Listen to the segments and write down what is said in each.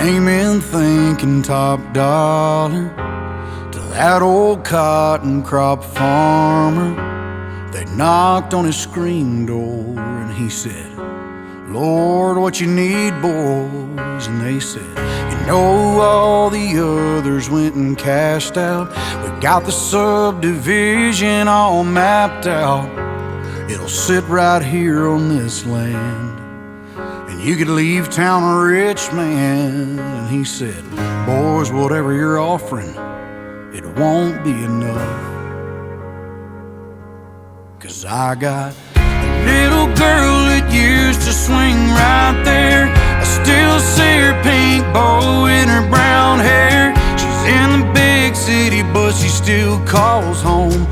Came in thinking top dollar to that old cotton crop farmer. They knocked on his screen door and he said, "Lord, what you need, boys?" And they said, "You know, all the others went and cashed out. We got the subdivision all mapped out. It'll sit right here on this land, and you could leave town a rich man." And he said, "Boys, whatever you're offering, it won't be enough. 'Cause I got a little girl that used to swing right there. I still see her pink bow in her brown hair. She's in the big city, but she still calls home.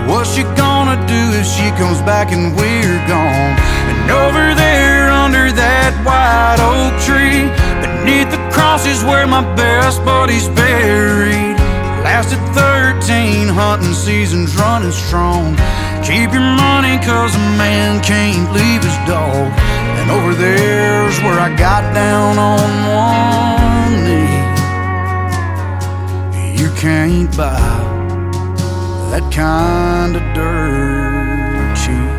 What's she gonna do if she comes back and we're gone? And over there under that white oak tree, beneath the cross is where my best buddy's buried. Lasted 13 hunting seasons running strong. Keep your money 'cause a man can't leave his dog. And over there's where I got down on one knee. You can't buy that kind of dirt cheap."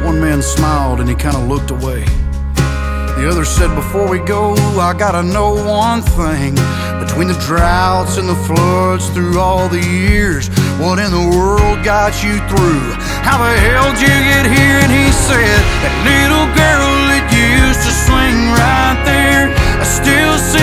One man smiled and he kind of looked away. The other said, "Before we go, I gotta know one thing. Between the droughts and the floods through all the years, what in the world got you through? How the hell did you get here?" And he said, "That little girl that used to swing right there, I still see